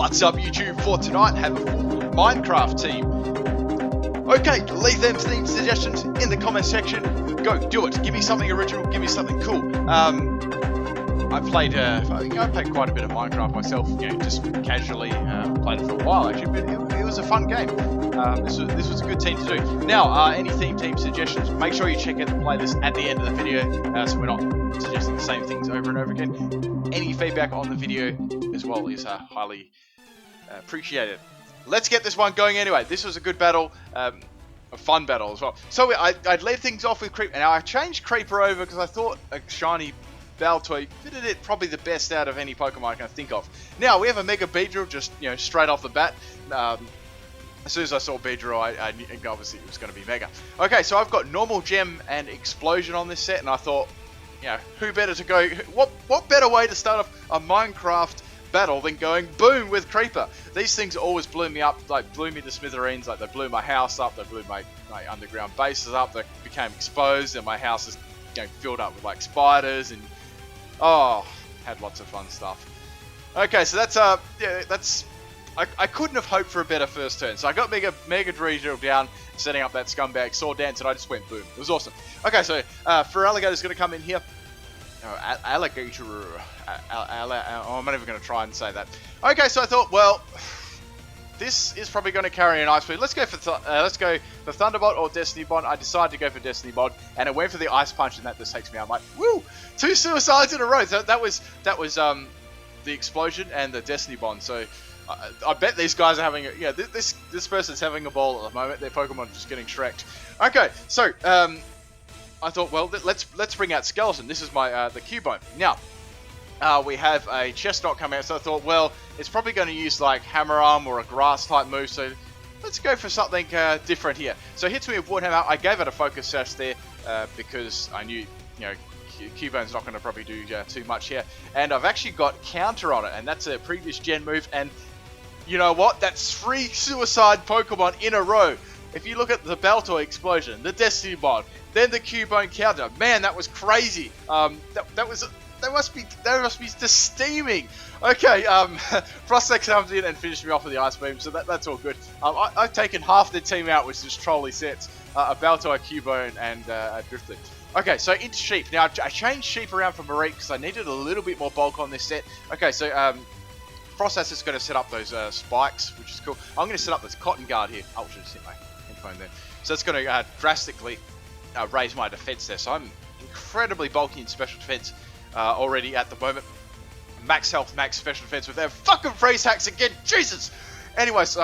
What's up YouTube? For tonight, have a full Minecraft team. Okay, leave them theme suggestions in the comment section. Go, do it. Give me something original, give me something cool. I played quite a bit of Minecraft myself, just casually. Played it for a while actually, but it was a fun game. This was a good team to do. Now, any team suggestions, make sure you check out the playlist at the end of the video, so we're not suggesting the same things over and over again. Any feedback on the video as well is highly appreciated. Let's get this one going anyway. This was a good battle, a fun battle as well. So I'd led things off with Creeper. Now I changed Creeper over because I thought a shiny Baltoy fitted it probably the best out of any Pokemon I can think of. Now we have a Mega Beedrill just straight off the bat. As soon as I saw Beedrill, I knew obviously it was going to be Mega. Okay, so I've got Normal Gem and Explosion on this set, and I thought, who better to go? What better way to start off a Minecraft battle than going boom with Creeper? These things always blew me up, like blew me to smithereens. Like they blew my house up, they blew my underground bases up, they became exposed, and my house is filled up with like spiders and had lots of fun stuff. Okay, so that's I couldn't have hoped for a better first turn. So I got Mega Beedrill down, setting up that scumbag sword dance, and I just went boom. It was awesome. Okay, so Feraligator's going to come in here. Alligator. I'm not even going to try and say that. Okay, so I thought, well, this is probably going to carry an Ice Beam. Let's go for Thunderbolt or Destiny Bond. I decided to go for Destiny Bond, and it went for the Ice Punch, and that just takes me out. I'm like, woo! 2 suicides in a row. So that was the Explosion and the Destiny Bond. So I bet these guys are having this person's having a ball at the moment. Their Pokemon are just getting shreked. Okay, so I thought, well, let's bring out Skeleton. This is my the Cubone. Now we have a Chestnut come out, so I thought, well, it's probably going to use like Hammer Arm or a Grass type move. So let's go for something different here. So it hits me with Woodhammer. I gave it a Focus Sash there because I knew Cubone's not going to probably do too much here, and I've actually got Counter on it, and that's a previous gen move. And you know what? That's 3 suicide Pokemon in a row. If you look at the Baltoy Explosion, the Destiny Bond, then the Cubone Counter, man, that was crazy. They must be just steaming. Okay, Frostlass comes in and finished me off with the Ice Beam, so that's all good. I've taken half the team out with just trolley sets, a Baltoy, Cubone, and a Drifter. Okay, so into Sheep. Now, I changed Sheep around for Mareep because I needed a little bit more bulk on this set. Okay, so Frostlass is going to set up those spikes, which is cool. I'm going to set up this Cotton Guard here. I should have set my headphone there. So that's going to drastically raise my defense there. So I'm incredibly bulky in special defense already at the moment. Max health, max special defense with their fucking freeze hacks again. Jesus! Anyways,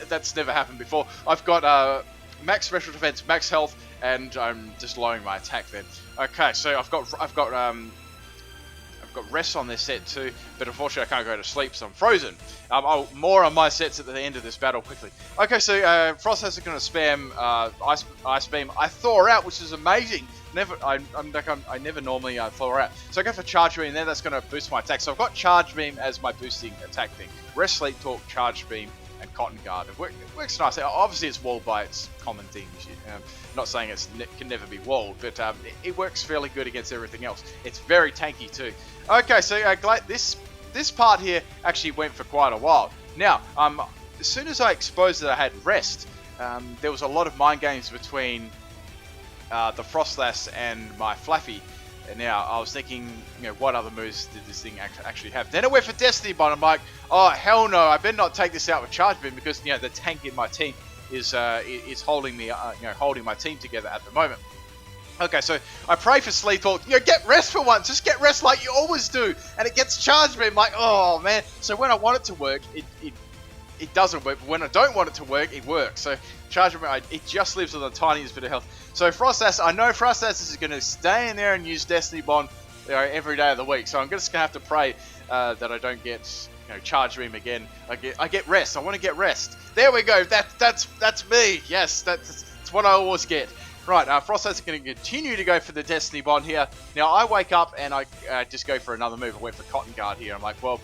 that's never happened before. I've got max special defense, max health, and I'm just lowering my attack then. Okay, so I've got rest on this set too, but unfortunately I can't go to sleep, so I'm frozen. More on my sets at the end of this battle quickly. Okay, so Frostlass is going to spam Ice Beam. I thaw out, which is amazing. I never normally thaw out. So I go for Charge Beam there. That's going to boost my attack. So I've got Charge Beam as my boosting attack thing. Rest, Sleep Talk, Charge Beam, and Cotton Guard. It works nice. Obviously it's walled by its common things. Not saying it can never be walled, but it works fairly good against everything else. It's very tanky too. Okay, so this part here actually went for quite a while. Now, as soon as I exposed that I had Rest, there was a lot of mind games between the Frostlass and my Flaffy. And now I was thinking, what other moves did this thing actually have? Then it went for Destiny Bond. I'm like, oh hell no! I better not take this out with Charge Beam because the tank in my team is holding me, holding my team together at the moment. Okay, so I pray for Sleep Talk. Get rest for once. Just get rest like you always do, and it gets Charge Beam. Like, oh man. So when I want it to work, it doesn't work. But when I don't want it to work, it works. So Charge Beam, it just lives with the tiniest bit of health. So Frostlass, I know Frostlass is going to stay in there and use Destiny Bond every day of the week. So I'm just going to have to pray that I don't get Charge Beam again. I get rest. I want to get rest. There we go. That's me. Yes, that's what I always get. Right, Frostlass is going to continue to go for the Destiny Bond here. Now I wake up and I just go for another move. I went for Cotton Guard here. I'm like, well,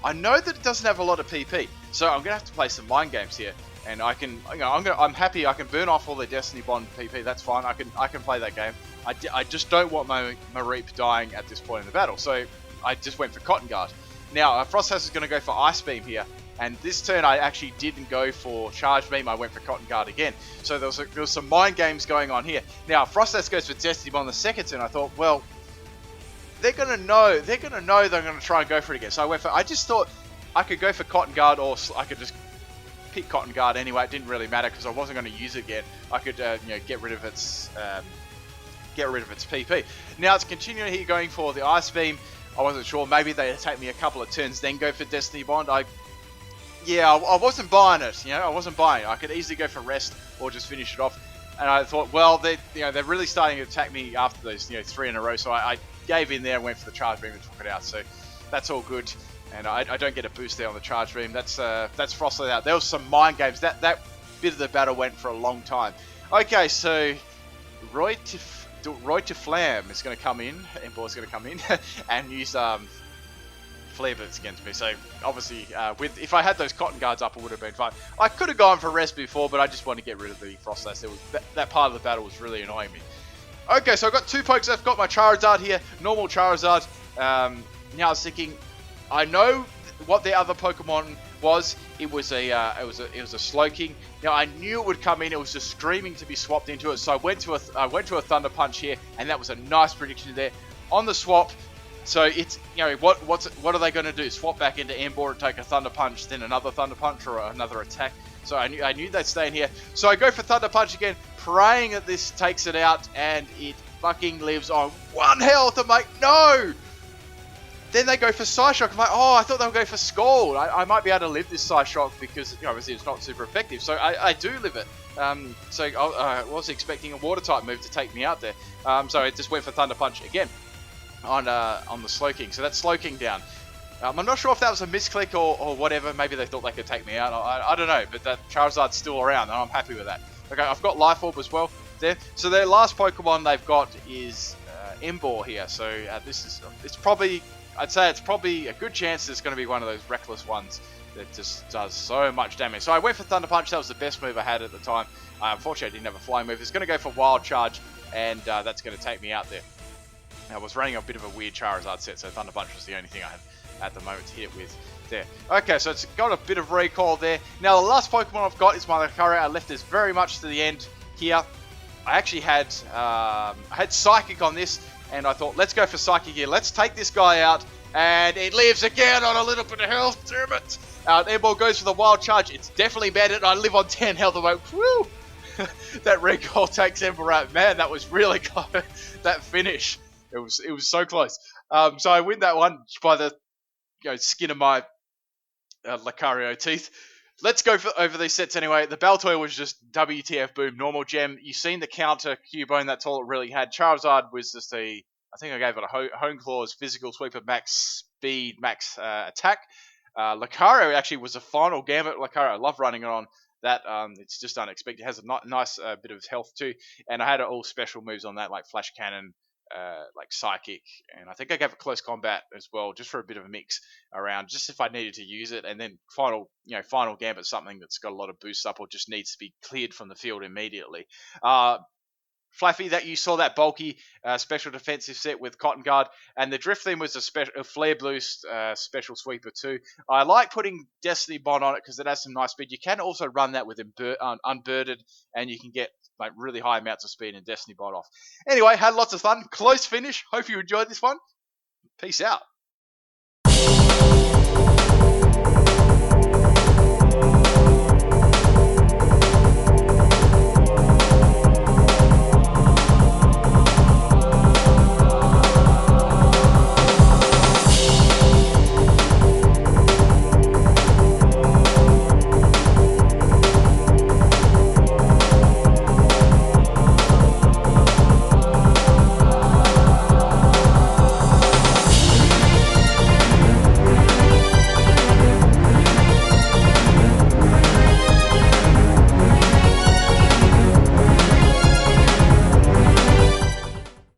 I know that it doesn't have a lot of PP, so I'm going to have to play some mind games here. And I can, I'm happy I can burn off all the Destiny Bond PP. That's fine. I can play that game. I just don't want my Mareep dying at this point in the battle. So I just went for Cotton Guard. Now Frostlass is going to go for Ice Beam here. And this turn I actually didn't go for Charge Beam, I went for Cotton Guard again. So there was some mind games going on here. Now, Frostlass goes for Destiny Bond on the second turn. I thought, well, they're gonna know they're gonna try and go for it again. So I just thought I could go for Cotton Guard, or I could just pick Cotton Guard anyway. It didn't really matter because I wasn't going to use it again. I could get rid of its PP. Now it's continuing here going for the Ice Beam. I wasn't sure, maybe they'd take me a couple of turns then go for Destiny Bond. I wasn't buying it. I wasn't buying it. I could easily go for Rest or just finish it off. And I thought, well, they're really starting to attack me after those 3 in a row. So I gave in there and went for the Charge Beam and took it out. So that's all good. And I don't get a boost there on the Charge Beam. That's Frostlass out. There was some mind games. That bit of the battle went for a long time. Okay, so Roy to Flam is going to come in. Embor's going to come in and use Flare Blitz against me. So obviously, if I had those Cotton Guards up, it would have been fine. I could have gone for Rest before, but I just wanted to get rid of the Frostlass. That part of the battle was really annoying me. Okay, so I've got 2 pokes. I've got my Charizard here, normal Charizard. Now I was thinking, I know what the other Pokemon was. It was a Slowking. Now I knew it would come in. It was just screaming to be swapped into it. So I went to a Thunder Punch here, and that was a nice prediction there on the swap. So it's what are they going to do? Swap back into Embor and take a Thunder Punch, then another Thunder Punch or another attack. So I knew they'd stay in here. So I go for Thunder Punch again, praying that this takes it out, and it fucking lives on 1 health. I'm like, no. Then they go for Psyshock. I'm like, oh, I thought they would go for Scald. I might be able to live this Psyshock because obviously it's not super effective. So I do live it. So I was expecting a Water type move to take me out there. So I just went for Thunder Punch again on the Slowking. So that's Slowking down. I'm not sure if that was a misclick or whatever. Maybe they thought they could take me out. I don't know. But that Charizard's still around, and I'm happy with that. Okay, I've got Life Orb as well there. So their last Pokemon they've got is Embor here. So I'd say it's probably a good chance it's going to be one of those reckless ones that just does so much damage. So I went for Thunder Punch. That was the best move I had at the time. Unfortunately, I didn't have a flying move. It's going to go for Wild Charge, and that's going to take me out there. I was running a bit of a weird Charizard set, so Thunder Punch was the only thing I had at the moment to hit it with there. Okay, so it's got a bit of recoil there. Now, the last Pokemon I've got is my Lucario. I left this very much to the end here. I actually had Psychic on this, and I thought, let's go for Psychic here. Let's take this guy out. And it lives again on a little bit of health. Damn it. Airball goes for the Wild Charge. It's definitely banded. I live on 10 health. I'm like, woo. That recoil takes Ember out. Man, that was really close. That finish. It was so close. So I win that one by the skin of my Lucario teeth. Let's go over these sets anyway. The Baltoy was just WTF boom, normal gem. You've seen the counter Cubone, that's all it really had. Charizard was just I think I gave it a Hone Claws, physical sweeper, max speed, max attack. Lucario actually was a final gambit. Lucario, I love running it on that. It's just unexpected. It has a nice bit of health too. And I had all special moves on that, like Flash Cannon, like Psychic, and I think I gave it Close Combat as well, just for a bit of a mix around, just if I needed to use it. And then final gambit, something that's got a lot of boosts up or just needs to be cleared from the field immediately. Flaffy, that you saw that bulky special defensive set with Cotton Guard, and the Drift theme was a Flare Boost special sweeper too. I like putting Destiny Bond on it because it has some nice speed. You can also run that with Unbirded, and you can get like really high amounts of speed in Destiny Bond off. Anyway, had lots of fun. Close finish. Hope you enjoyed this one. Peace out.